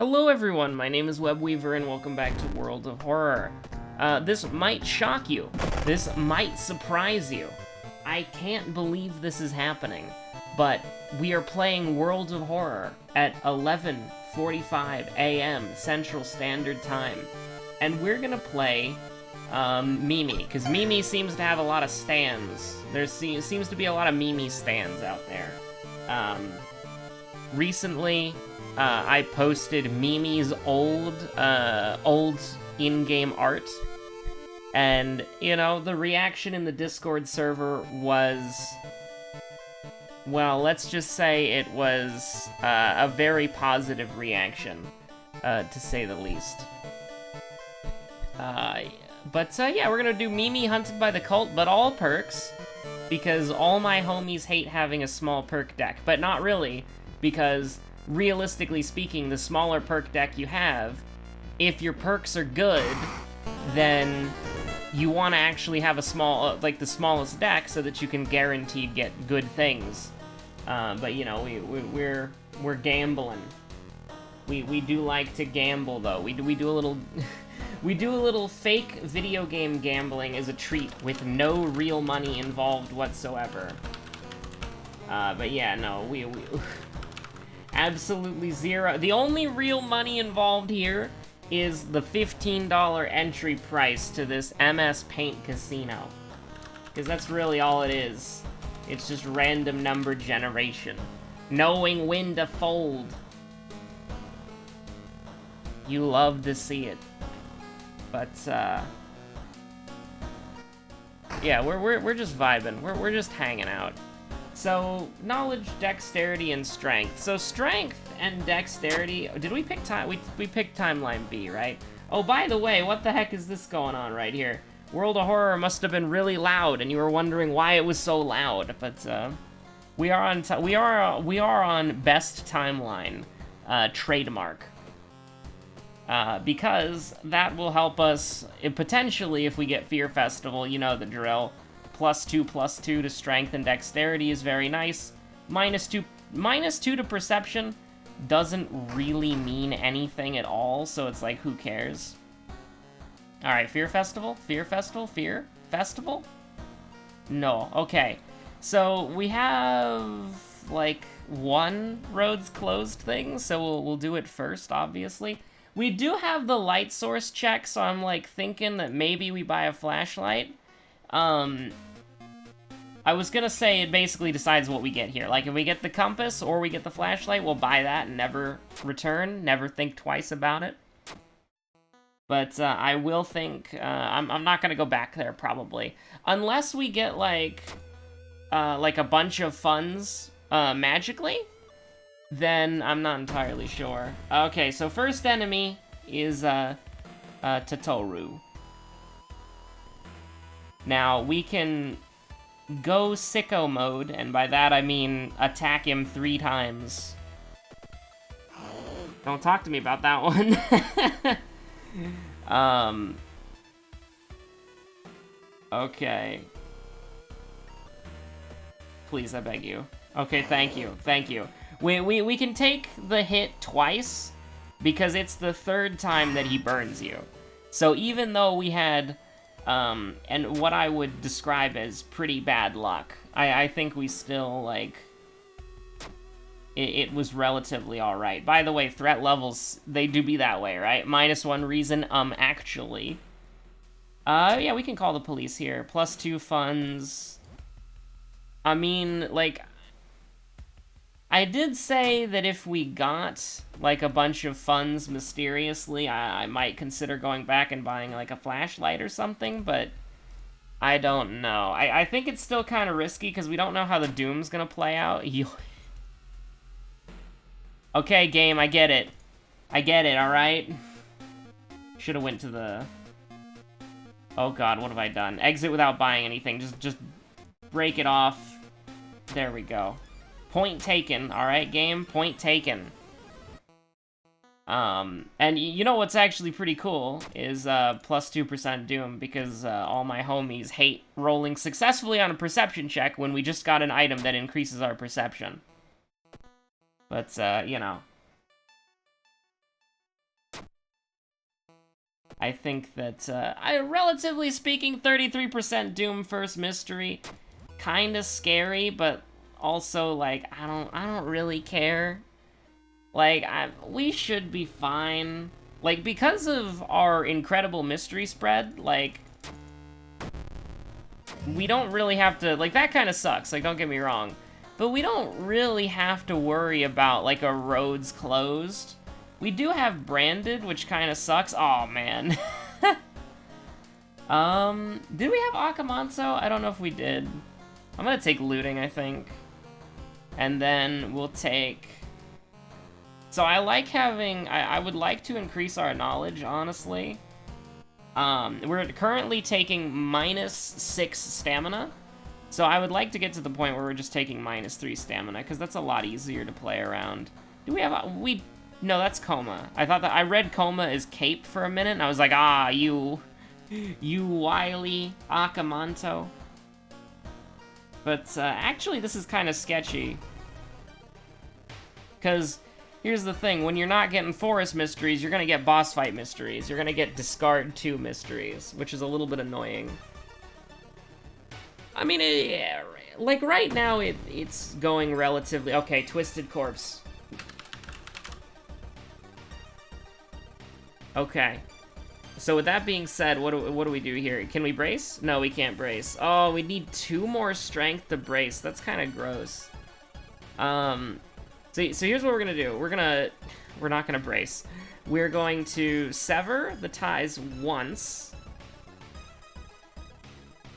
Hello everyone, my name is Webweaver and welcome back to World of Horror. This might shock you. This might surprise you. I can't believe this is happening, but we are playing World of Horror at 11:45 a.m. Central Standard Time. And we're gonna play Mimi, because Mimi seems to have a lot of stands. There seems to be a lot of Mimi stands out there. Recently, I posted Mimi's old in-game art, and, you know, the reaction in the Discord server was, well, let's just say it was a very positive reaction, to say the least. Yeah, we're gonna do Mimi Hunted by the Cult, but all perks, because all my homies hate having a small perk deck, but not really, because realistically speaking, the smaller perk deck you have, if your perks are good, then you want to actually have a small, like the smallest deck, so that you can guaranteed get good things. But you know, we're gambling. We do like to gamble though. We do a little we do a little fake video game gambling as a treat with no real money involved whatsoever. But yeah, no, we absolutely zero. The only real money involved here is the $15 entry price to this MS Paint Casino. Because that's really all it is. It's just random number generation. Knowing when to fold. You love to see it. But, yeah, we're just vibing. We're just hanging out. So, knowledge, dexterity, and strength. So, strength and dexterity... Did we pick time? We picked timeline B, right? Oh, by the way, what the heck is this going on right here? World of Horror must have been really loud, and you were wondering why it was so loud. But, we are on best timeline, trademark. Because that will help us, potentially, if we get Fear Festival, you know the drill. +2/+2 to strength and dexterity is very nice. -2 to perception doesn't really mean anything at all, so it's like, who cares? Alright, Fear Festival? Fear Festival? Fear Festival? No, okay. So, we have, like, one roads closed thing, so we'll do it first, obviously. We do have the light source check, so I'm, like, thinking that maybe we buy a flashlight. I was gonna say it basically decides what we get here. Like, if we get the compass or we get the flashlight, we'll buy that and never return, never think twice about it. But, I will think, I'm not gonna go back there, probably. Unless we get, like a bunch of funds, magically, then I'm not entirely sure. Okay, so first enemy is, Totoro. Now, we can go sicko mode, and by that I mean attack him 3 times. Don't talk to me about that one. Okay. Please, I beg you. Okay, thank you, thank you. We can take the hit twice, because it's the 3rd time that he burns you. So even though we had, and what I would describe as pretty bad luck, I think we still, like, it was relatively alright. By the way, threat levels, they do be that way, right? -1 reason, actually. Yeah, we can call the police here. +2 funds. I mean, like, I did say that if we got, like, a bunch of funds mysteriously, I might consider going back and buying, like, a flashlight or something, but I don't know. I think it's still kind of risky, because we don't know how the Doom's gonna play out. Okay, game, I get it. I get it, alright? Should've went to the... Oh god, what have I done? Exit without buying anything. Just break it off. There we go. Point taken, alright, game? Point taken. And you know what's actually pretty cool is, +2% Doom, because, all my homies hate rolling successfully on a perception check when we just got an item that increases our perception. But, you know. I think that, relatively speaking, 33% Doom first mystery. Kinda scary, but also, like, I don't really care. Like, we should be fine. Like, because of our incredible mystery spread, like, we don't really have to, like, that kind of sucks, like, don't get me wrong. But we don't really have to worry about, like, a roads closed. We do have branded, which kind of sucks. Oh man. Did we have Akamanso? I don't know if we did. I'm gonna take looting, I think. And then we'll take... So I like having... I would like to increase our knowledge, honestly. We're currently taking -6 stamina. So I would like to get to the point where we're just taking -3 stamina, because that's a lot easier to play around. Do we have a... No, that's Coma. I thought that... I read Coma as Cape for a minute, and I was like, ah, you wily Akamanto. But, actually, this is kind of sketchy. Because, here's the thing, when you're not getting forest mysteries, you're gonna get boss fight mysteries. You're gonna get discard 2 mysteries, which is a little bit annoying. I mean, like, right now, it's going relatively... Okay, Twisted Corpse. Okay. So with that being said, what do we do here? Can we brace? No, we can't brace. Oh, we need 2 more strength to brace. That's kind of gross. So here's what we're gonna do. We're not gonna brace. We're going to sever the ties once.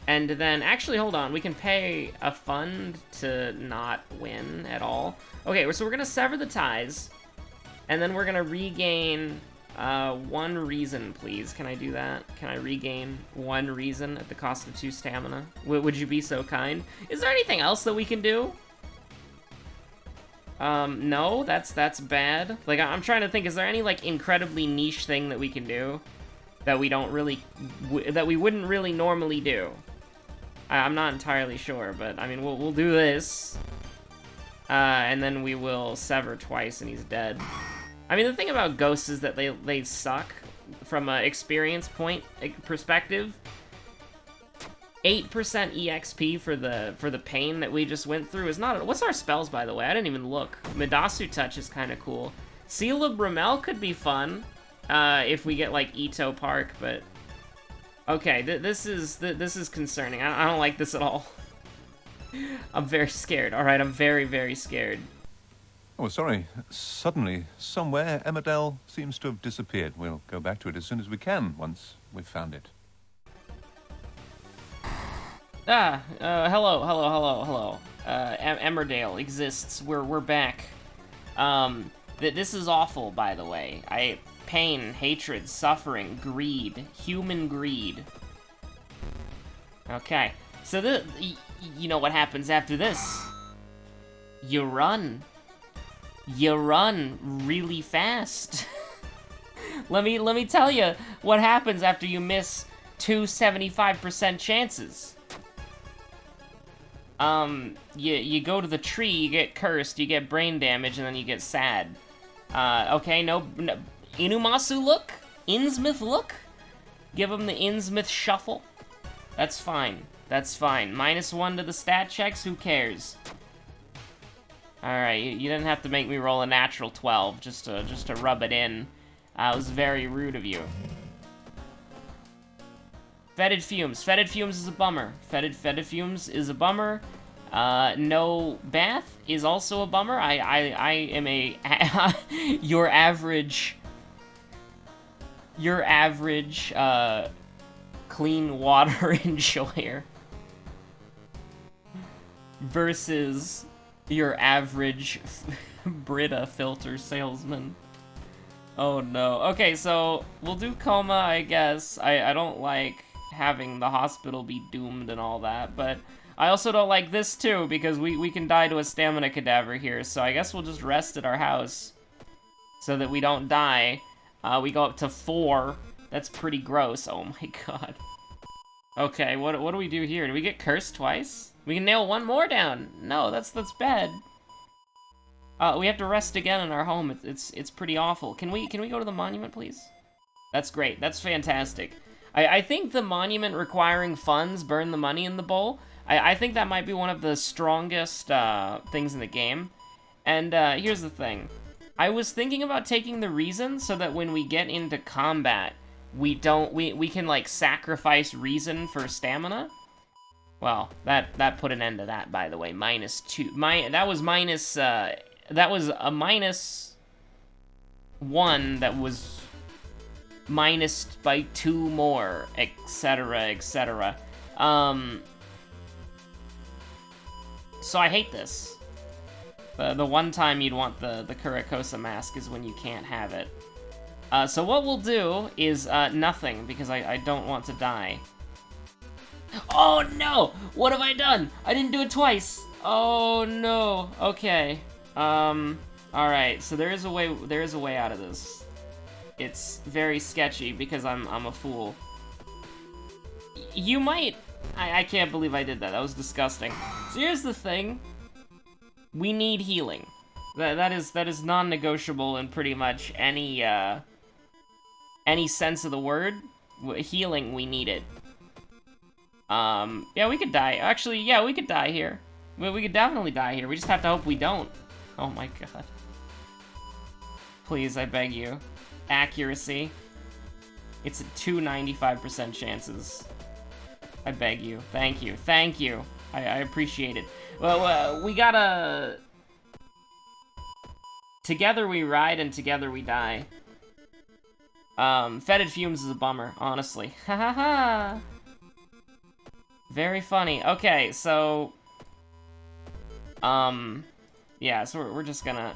And then, actually, hold on. We can pay a fund to not win at all. Okay, so we're gonna sever the ties. And then we're gonna regain... 1 reason, please. Can I do that? Can I regain 1 reason at the cost of 2 stamina? Would you be so kind? Is there anything else that we can do? No, that's bad. Like, I'm trying to think, is there any, like, incredibly niche thing that we can do that we don't really, that we wouldn't really normally do? I'm not entirely sure, but, I mean, we'll do this. And then we will sever twice and he's dead. I mean, the thing about ghosts is that they suck from an experience point perspective. 8% EXP for the pain that we just went through is not... What's our spells, by the way? I didn't even look. Midasu Touch is kind of cool. Seal of Bramel could be fun if we get, like, Ito Park, but... Okay, this is concerning. I don't like this at all. I'm very scared. Alright, I'm very, very scared. Oh, sorry. Suddenly, somewhere, Emmerdale seems to have disappeared. We'll go back to it as soon as we can, once we've found it. Hello. Emmerdale exists. We're back. This is awful, by the way. Pain, hatred, suffering, greed, human greed. Okay, so you know what happens after this? You run. You run really fast. let me tell you what happens after you miss 2 75% chances. You go to the tree, you get cursed, you get brain damage, and then you get sad. Okay, no Inumasu look? Innsmouth look? Give him the Innsmouth shuffle? That's fine. That's fine. -1 to the stat checks, who cares? Alright, you didn't have to make me roll a natural 12 just to rub it in. It was very rude of you. Fetid Fumes. Fetid Fumes is a bummer. Fetid Fumes is a bummer. No Bath is also a bummer. I am a... your average, clean water enjoyer. Versus... your average Brita filter salesman. Oh no. Okay, so we'll do Coma, I guess. I don't like having the hospital be doomed and all that, but I also don't like this too, because we can die to a stamina cadaver here, so I guess we'll just rest at our house so that we don't die. We go up to 4. That's pretty gross. Oh my god. Okay, what do we do here? Do we get cursed twice? We can nail 1 more down. No, that's bad. We have to rest again in our home. It's pretty awful. Can we go to the monument, please? That's great. That's fantastic. I think the monument requiring funds burn the money in the bowl. I think that might be one of the strongest things in the game. And here's the thing. I was thinking about taking the reason so that when we get into combat, we can like sacrifice reason for stamina. Well, that put an end to that, by the way. -2. That was a -1 that was minus by 2 more, etc., etc. So I hate this. The one time you'd want the Kurakosa mask is when you can't have it. So what we'll do is nothing, because I don't want to die. Oh no! What have I done? I didn't do it twice! Oh no. Okay. Alright, so there is a way out of this. It's very sketchy because I'm a fool. You might... I can't believe I did that. That was disgusting. So here's the thing. We need healing. That is non-negotiable in pretty much any sense of the word. Healing, we need it. Yeah, we could die. Actually, yeah, we could die here. We could definitely die here. We just have to hope we don't. Oh my god. Please, I beg you. Accuracy. It's 295% chances. I beg you. Thank you. Thank you. I appreciate it. Well, we gotta... Together we ride and together we die. Fetid fumes is a bummer, honestly. Ha ha ha! Very funny. Okay, so... Yeah, so we're just gonna...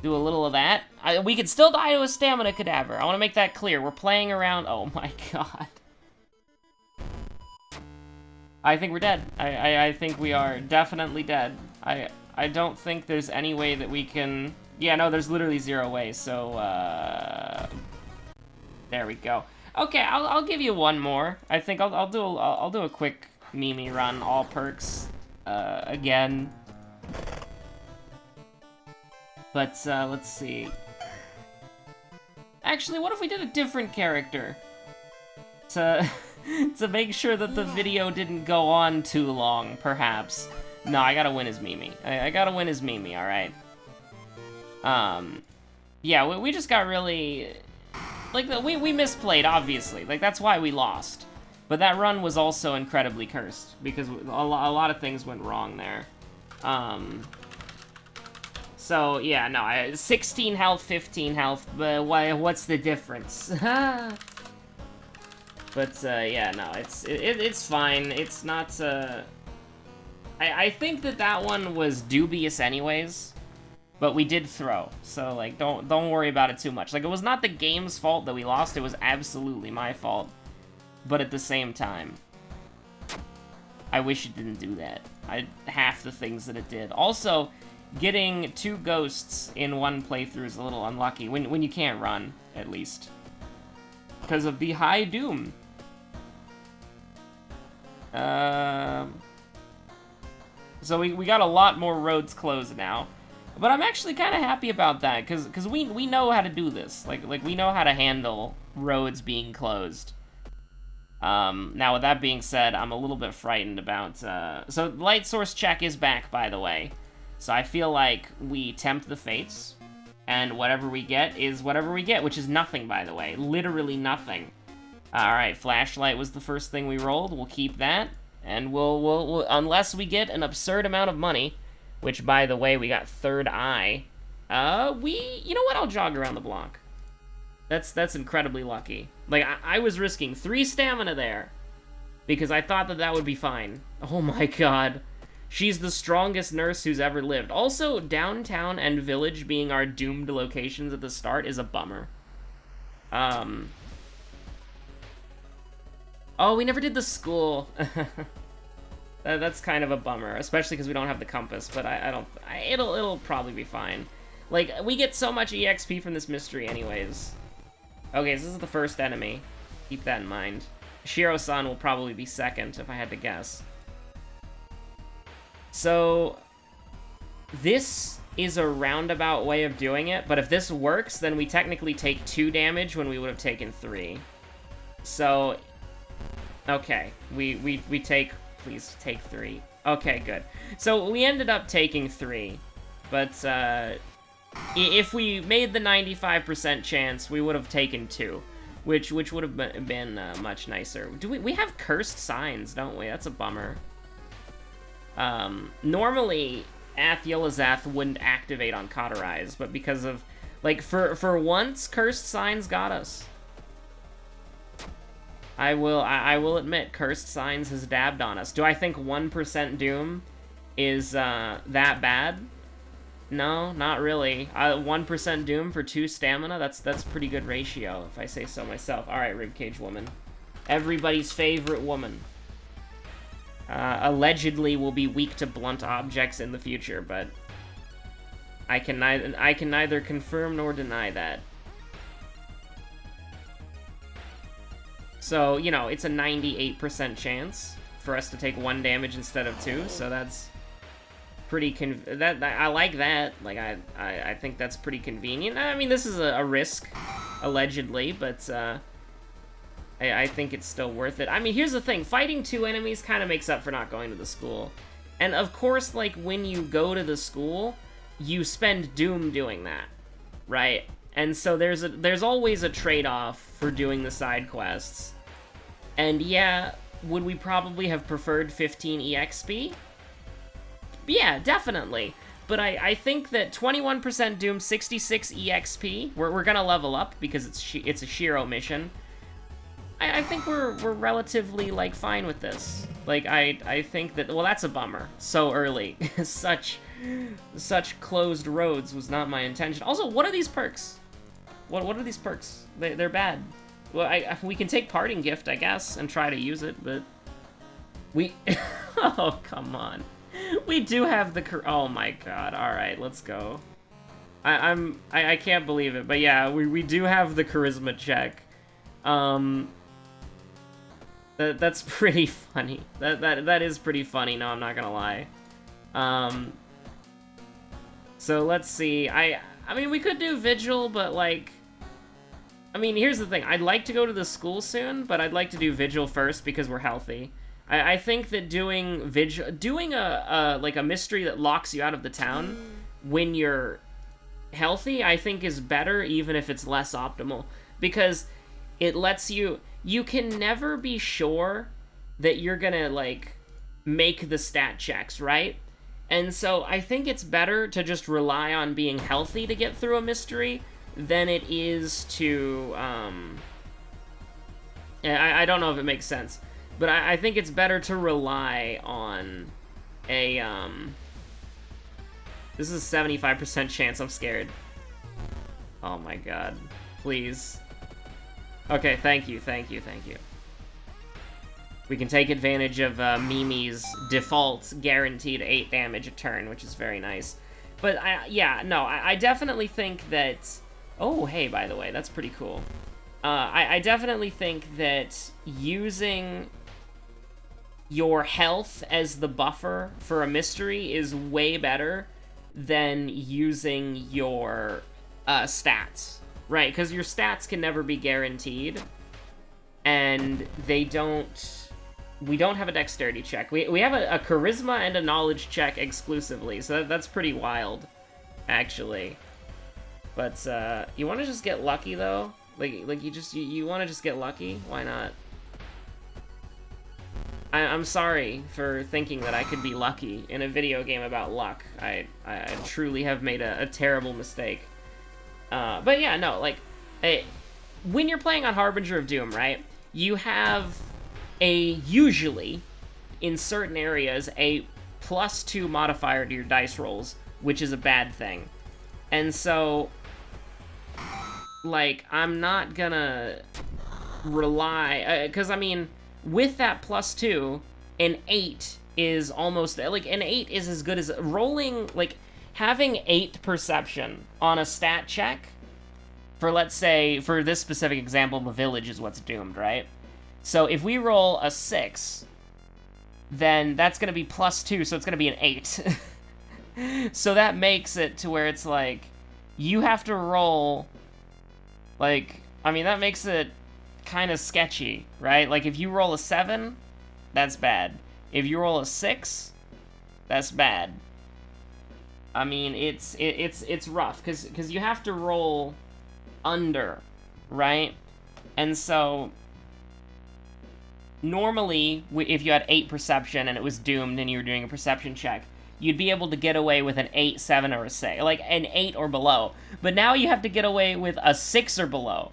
do a little of that. We could still die to a stamina cadaver. I want to make that clear. We're playing around... Oh my god. I think we're dead. I think we are definitely dead. I don't think there's any way that we can... Yeah, no, there's literally 0 ways, so, there we go. Okay, I'll give you one more. I think I'll do a quick Mimi run, all perks, again. But, let's see. Actually, what if we did a different character? To make sure that the video didn't go on too long, perhaps. No, I gotta win as Mimi. I gotta win as Mimi, alright? Yeah, we just got really... Like, we misplayed, obviously. Like, that's why we lost. But that run was also incredibly cursed, because a lot of things went wrong there. So, yeah, no, 16 health, 15 health, but what's the difference? But, yeah, no, it's fine. It's not, I think that one was dubious anyways, but we did throw, so, like, don't worry about it too much. Like, it was not the game's fault that we lost, it was absolutely my fault. But at the same time, I wish it didn't do that. Half the things that it did. Also, getting 2 ghosts in one playthrough is a little unlucky, when you can't run, at least. Because of the high doom. So we got a lot more roads closed now. But I'm actually kind of happy about that, because we know how to do this. Like we know how to handle roads being closed. Now, with that being said, I'm a little bit frightened about... So, light source check is back, by the way. So I feel like we tempt the fates, and whatever we get is whatever we get, which is nothing, by the way. Literally nothing. Alright, flashlight was the first thing we rolled. We'll keep that. And we'll unless we get an absurd amount of money, which, by the way, we got third eye. You know what? I'll jog around the block. That's incredibly lucky. Like, I was risking 3 stamina there, because I thought that would be fine. Oh my god. She's the strongest nurse who's ever lived. Also, downtown and village being our doomed locations at the start is a bummer. Oh, we never did the school. That's kind of a bummer, especially because we don't have the compass, but it'll probably be fine. Like, we get so much EXP from this mystery anyways. Okay, so this is the first enemy. Keep that in mind. Shiro-san will probably be second, if I had to guess. So, this is a roundabout way of doing it, but if this works, then we technically take 2 damage when we would have taken 3. So, okay, we take, please take 3. Okay, good. So we ended up taking 3, but if we made the 95% chance, we would have taken 2, which would have been much nicer. We have cursed signs, don't we? That's a bummer. Normally, Ath-Yelizath wouldn't activate on Cauterize, but because of, like, for once, cursed signs got us. I will admit, cursed signs has dabbed on us. Do I think 1% Doom is that bad? No, not really. 1% Doom for 2 stamina, that's pretty good ratio, if I say so myself. Alright, Ribcage Woman. Everybody's favorite woman. Allegedly will be weak to blunt objects in the future, but I can neither confirm nor deny that. So, you know, it's a 98% chance for us to take 1 damage instead of 2, so that's pretty I like that. Like, I think that's pretty convenient. I mean, this is a risk, allegedly, but I think it's still worth it. I mean, here's the thing. Fighting 2 enemies kind of makes up for not going to the school. And, of course, like, when you go to the school, you spend Doom doing that, right? And so there's always a trade-off for doing the side quests. And, yeah, would we probably have preferred 15 EXP? Yeah, definitely. But I think that 21% Doom, 66 EXP, we're gonna level up because it's a Shiro mission. I think we're relatively, like, fine with this. Like, I think that, well, that's a bummer. So early. Such closed roads was not my intention. Also, what are these perks? What are these perks? They're bad. Well, we can take Parting Gift, I guess, and try to use it, but we... Oh, come on. We do have the... Oh, my God. All right, let's go. I can't believe it, but yeah, we do have the Charisma check. That's pretty funny. That is pretty funny. No, I'm not gonna lie. So let's see. I mean, we could do Vigil, but like, I mean, here's the thing. I'd like to go to the school soon, but I'd like to do Vigil first because we're healthy. I think that doing a mystery that locks you out of the town when you're healthy, I think is better, even if it's less optimal, because it lets you can never be sure that you're gonna, like, make the stat checks, right? And so I think it's better to just rely on being healthy to get through a mystery than it is to, I don't know if it makes sense, but I think it's better to rely on a, this is a 75% chance. I'm scared. Oh my God. Please. Okay, thank you. We can take advantage of Mimi's default guaranteed 8 damage a turn, which is very nice. But, I definitely think that... Oh, hey, by the way, that's pretty cool. I definitely think that using your health as the buffer for a mystery is way better than using your stats. Right, because your stats can never be guaranteed, and we don't have a dexterity check. We have a charisma and a knowledge check exclusively, so that's pretty wild, actually. But, you want to just get lucky, though? Like you want to just get lucky? Why not? I'm sorry for thinking that I could be lucky in a video game about luck. I truly have made a terrible mistake. But yeah, no, like, when you're playing on Harbinger of Doom, right, you have usually, in certain areas, a +2 modifier to your dice rolls, which is a bad thing. And so, like, I'm not gonna rely, because, I mean, with that +2, an 8 is almost, like, an 8 is as good as, rolling, like, having 8 perception on a stat check, for, let's say, for this specific example, the village is what's doomed, right? So if we roll a 6, then that's going to be +2, so it's going to be an 8. So that makes it to where it's like, you have to roll, like, I mean, that makes it kind of sketchy, right? Like, if you roll a 7, that's bad. If you roll a 6, that's bad. I mean, it's rough, because you have to roll under, right? And so, normally, if you had 8 perception and it was doomed and you were doing a perception check, you'd be able to get away with an 8, 7, or a 6, like an 8 or below. But now you have to get away with a 6 or below.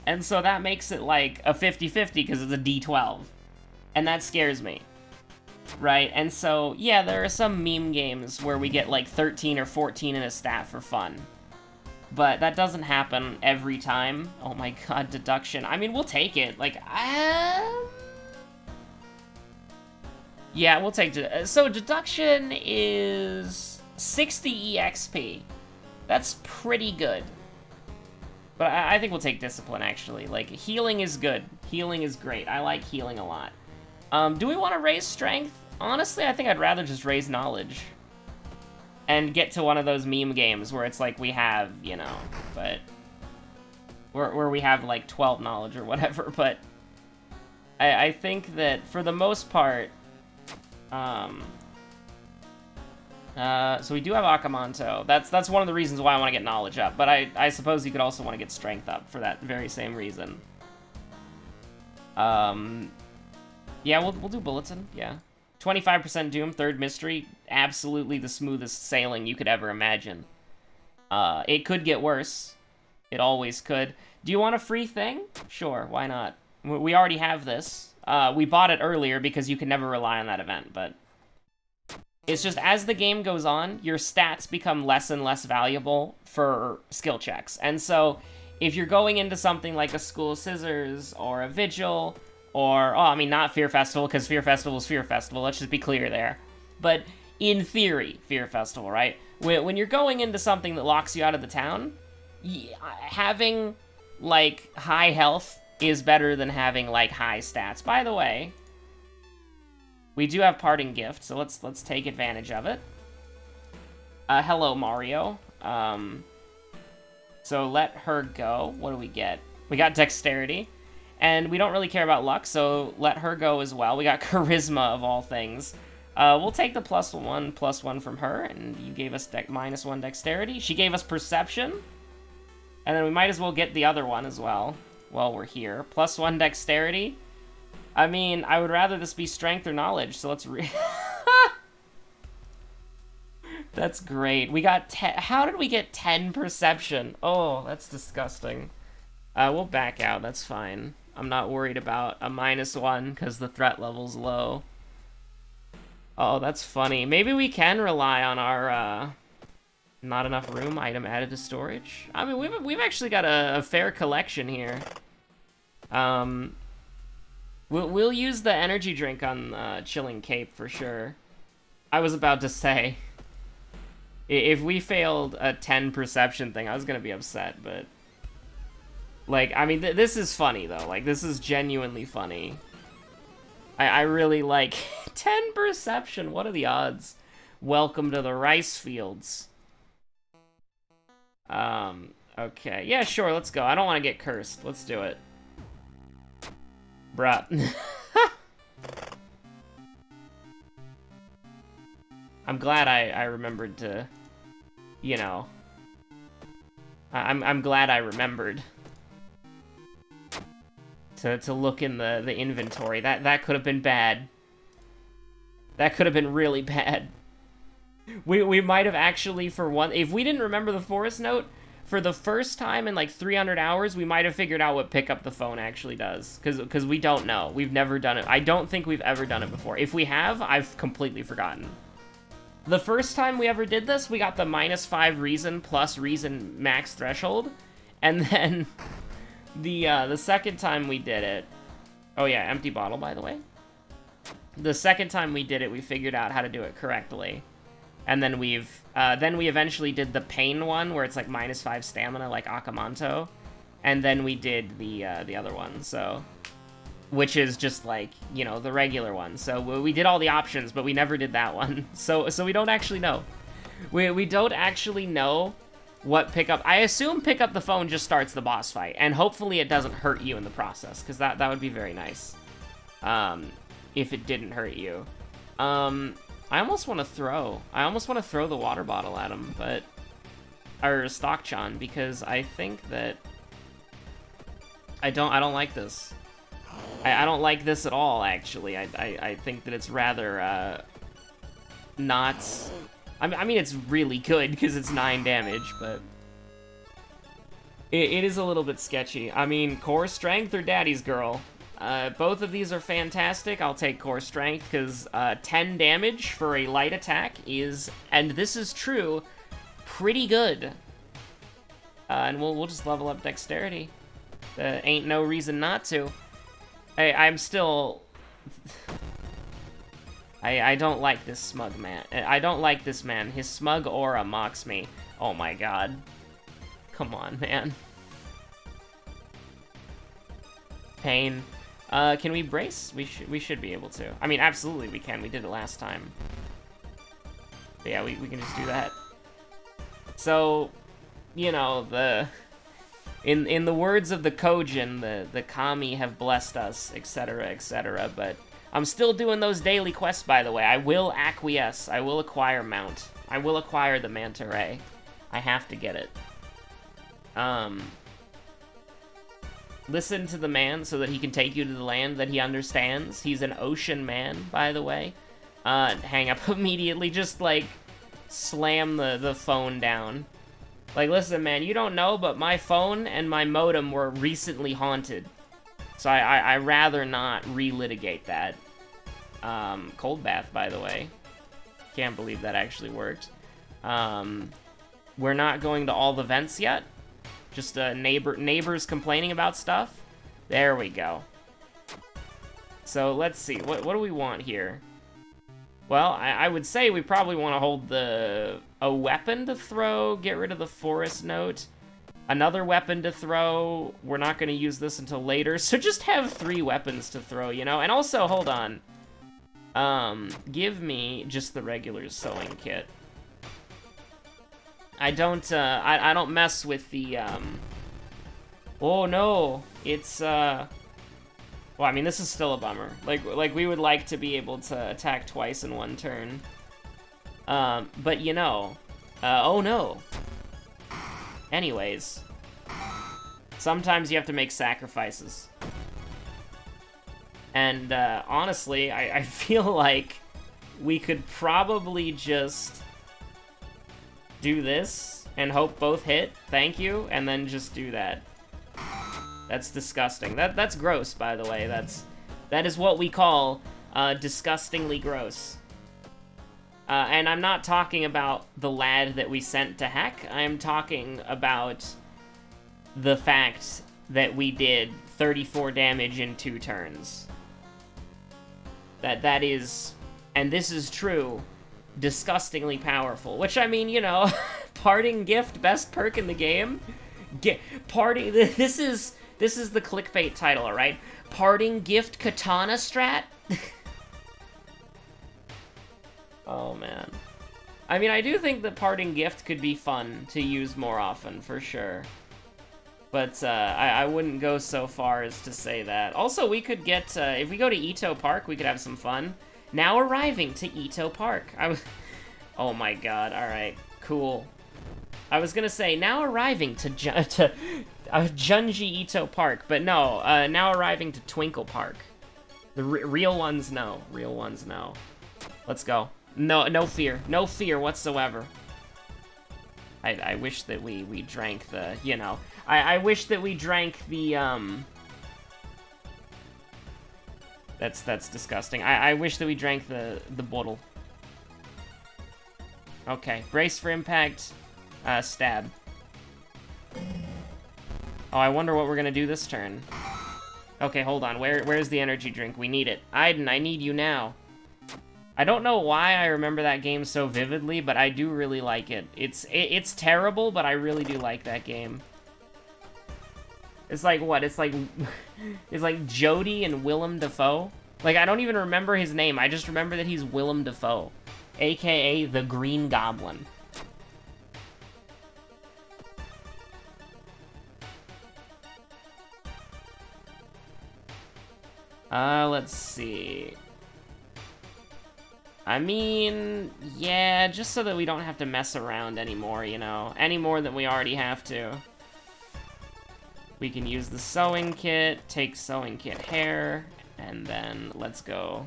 And so that makes it like a 50-50 because it's a D12. And that scares me. Right? And so, yeah, there are some meme games where we get like 13 or 14 in a stat for fun. But that doesn't happen every time. Oh my god, deduction. I mean, we'll take it. Like, yeah, we'll take it. So deduction is 60 EXP. That's pretty good. But I think we'll take discipline, actually. Like, healing is good. Healing is great. I like healing a lot. Do we want to raise strength? Honestly, I think I'd rather just raise knowledge. And get to one of those meme games where it's like we have, you know, but... Where we have, like, 12 knowledge or whatever, but... I think that, for the most part... so we do have Akamanto. That's one of the reasons why I want to get knowledge up, but I suppose you could also want to get strength up for that very same reason. Yeah, we'll do bulletin, yeah. 25% doom, third mystery, absolutely the smoothest sailing you could ever imagine. It could get worse. It always could. Do you want a free thing? Sure, why not? We already have this. We bought it earlier because you can never rely on that event, but... It's just, as the game goes on, your stats become less and less valuable for skill checks. And so, if you're going into something like a School of Scissors, or a Vigil, or, oh, I mean, not Fear Festival, because Fear Festival is Fear Festival, let's just be clear there. But, in theory, Fear Festival, right? When you're going into something that locks you out of the town, having, like, high health is better than having, like, high stats. By the way... We do have parting gift, so let's take advantage of it. Hello, Mario. So let her go. What do we get? We got dexterity. And we don't really care about luck, so let her go as well. We got charisma, of all things. We'll take the +1 from her, and you gave us -1 dexterity. She gave us perception. And then we might as well get the other one as well, while we're here. +1 dexterity. I mean, I would rather this be strength or knowledge, so let's That's great. We got 10... How did we get 10 perception? Oh, that's disgusting. We'll back out, that's fine. I'm not worried about a -1, because the threat level's low. Oh, that's funny. Maybe we can rely on our, not enough room item added to storage. I mean, we've actually got a fair collection here. We'll use the energy drink on Chilling Cape for sure. I was about to say, if we failed a 10 perception thing, I was gonna be upset, but... Like, I mean, this is funny, though. Like, this is genuinely funny. I really like... 10 perception, what are the odds? Welcome to the rice fields. Okay. Yeah, sure, let's go. I don't want to get cursed. Let's do it. Bruh. I'm glad I remembered to, you know... I'm glad I remembered to look in the inventory. That could have been bad. That could have been really bad. We might have actually, for one... If we didn't remember the forest note, for the first time in like 300 hours, we might have figured out what pick up the phone actually does. Because we don't know. We've never done it. I don't think we've ever done it before. If we have, I've completely forgotten. The first time we ever did this, we got the -5 reason plus reason max threshold. And then the second time we did it... Oh yeah, empty bottle, by the way. The second time we did it, we figured out how to do it correctly. And then we eventually did the pain one, where it's like -5 stamina, like Akamanto. And then we did the other one, so... Which is just like, you know, the regular one. So we did all the options, but we never did that one. So we don't actually know. We don't actually know what pick up. I assume pick up the phone just starts the boss fight, and hopefully it doesn't hurt you in the process, because that would be very nice. If it didn't hurt you. I almost want to throw the water bottle at him, but... Or Stockchan, because I think that... I don't like this. I don't like this at all, actually. I think that it's rather, not... I mean, it's really good, because it's 9 damage, but... It is a little bit sketchy. I mean, core strength or daddy's girl? Both of these are fantastic. I'll take core strength, because 10 damage for a light attack is, and this is true, pretty good. And we'll just level up dexterity. Ain't no reason not to. I'm still... I don't like this smug man. I don't like this man. His smug aura mocks me. Oh my god. Come on, man. Pain. Can we brace? We should be able to. I mean, absolutely we can. We did it last time. But yeah, we can just do that. So, you know, in the words of the Kojin, the kami have blessed us, etc., etc., but I'm still doing those daily quests, by the way. I will acquiesce. I will acquire Mount. I will acquire the Manta Ray. I have to get it. Listen to the man so that he can take you to the land that he understands. He's an ocean man, by the way. Hang up immediately. Just, like, slam the phone down. Like, listen, man, you don't know, but my phone and my modem were recently haunted. So I rather not relitigate that. Cold bath, by the way. Can't believe that actually worked. We're not going to all the vents yet. Just neighbors complaining about stuff. There we go. So let's see. What do we want here? Well, I would say we probably want to hold a weapon to throw, get rid of the forest note. Another weapon to throw. We're not going to use this until later, so just have 3 weapons to throw, you know? And also, hold on. Give me just the regular sewing kit. I don't mess with the, Oh, no. It's, Well, I mean, this is still a bummer. Like, we would like to be able to attack twice in one turn. But, you know... oh, no. Anyways. Sometimes you have to make sacrifices. And, honestly, I feel like we could probably just do this and hope both hit, thank you, and then just do that. That's disgusting. That's gross, by the way. That is what we call, disgustingly gross. And I'm not talking about the lad that we sent to heck. I'm talking about the fact that we did 34 damage in 2 turns. That is, and this is true, disgustingly powerful. Which, I mean, you know, parting gift, best perk in the game. This is the clickbait title, alright? Parting gift katana strat? Oh, man. I mean, I do think that parting gift could be fun to use more often, for sure. But, I wouldn't go so far as to say that. Also, we could get, if we go to Ito Park, we could have some fun. Now arriving to Ito Park. Oh my god, alright, cool. I was gonna say, now arriving to Junji Ito Park, but no, now arriving to Twinkle Park. The real ones, no. Real ones, no. Let's go. No fear. No fear whatsoever. I wish that we drank the, you know... I wish that we drank the, That's disgusting. I wish that we drank the bottle. Okay, brace for impact, stab. Oh, I wonder what we're gonna do this turn. Okay, hold on. Where's the energy drink? We need it. Aiden, I need you now. I don't know why I remember that game so vividly, but I do really like it. It's terrible, but I really do like that game. It's like, what? It's like Jody and Willem Dafoe? Like, I don't even remember his name. I just remember that he's Willem Dafoe, a.k.a. the Green Goblin. Let's see. I mean, yeah, just so that we don't have to mess around anymore, you know? Any more than we already have to. We can use the sewing kit, take sewing kit hair, and then let's go.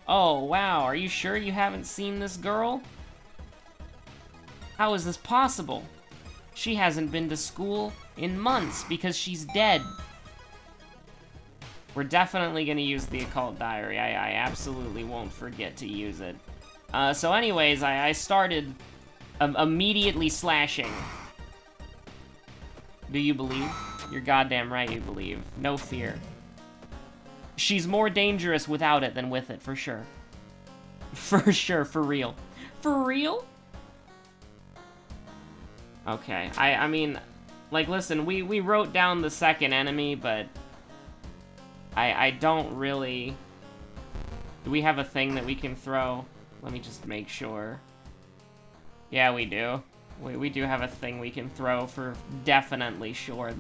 Oh, wow, are you sure you haven't seen this girl? How is this possible? She hasn't been to school in months because she's dead. We're definitely gonna use the occult diary. I absolutely won't forget to use it. So anyways, I started immediately slashing. Do you believe? You're goddamn right you believe. No fear. She's more dangerous without it than with it, for sure. For sure, for real. For real? Okay, I mean, like, listen, we wrote down the second enemy, but I don't really... Do we have a thing that we can throw? Let me just make sure. Yeah, we do. We do have a thing we can throw for definitely sure.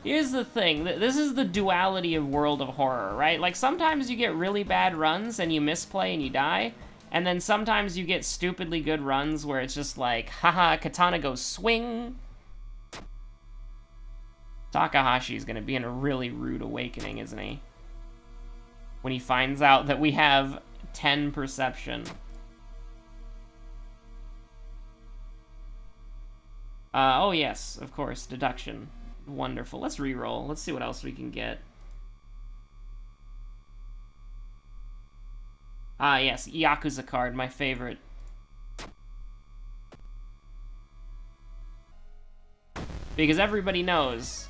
Here's the thing. This is the duality of World of Horror, right? Like, sometimes you get really bad runs and you misplay and you die. And then sometimes you get stupidly good runs where it's just like, haha, katana goes swing. Takahashi's gonna be in a really rude awakening, isn't he? When he finds out that we have 10 perception. Oh yes, of course, deduction. Wonderful. Let's re-roll. Let's see what else we can get. Ah, yes, Yakuza card, my favorite. Because everybody knows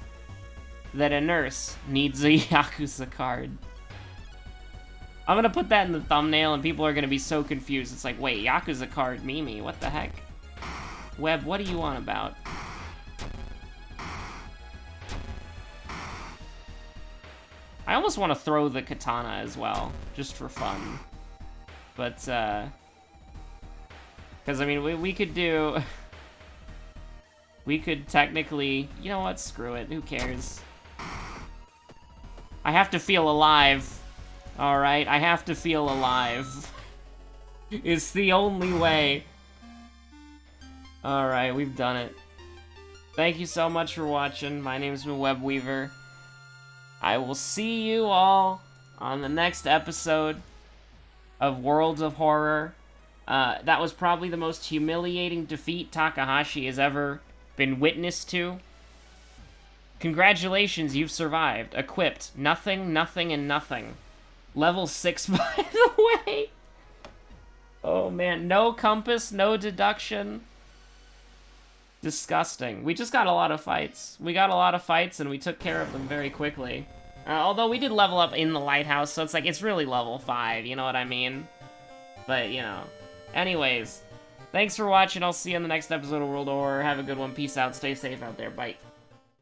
that a nurse needs a Yakuza card. I'm gonna put that in the thumbnail and people are gonna be so confused. It's like, wait, Yakuza card, Mimi, what the heck? Web, what are you on about? I almost want to throw the katana as well, just for fun. But, because, I mean, we could do... We could technically... You know what? Screw it. Who cares? I have to feel alive. Alright? I have to feel alive. It's the only way. Alright, we've done it. Thank you so much for watching. My name's Webweaver. I will see you all on the next episode of Worlds of Horror. That was probably the most humiliating defeat Takahashi has ever been witness to. Congratulations, you've survived. Equipped. Nothing, nothing, and nothing. Level 6, by the way. Oh, man. No compass, no deduction. Disgusting. We just got a lot of fights. We got a lot of fights, and we took care of them very quickly. Although we did level up in the lighthouse, so it's like, it's really level 5, you know what I mean? But, you know. Anyways, thanks for watching. I'll see you in the next episode of World of Horror. Have a good one. Peace out. Stay safe out there. Bye.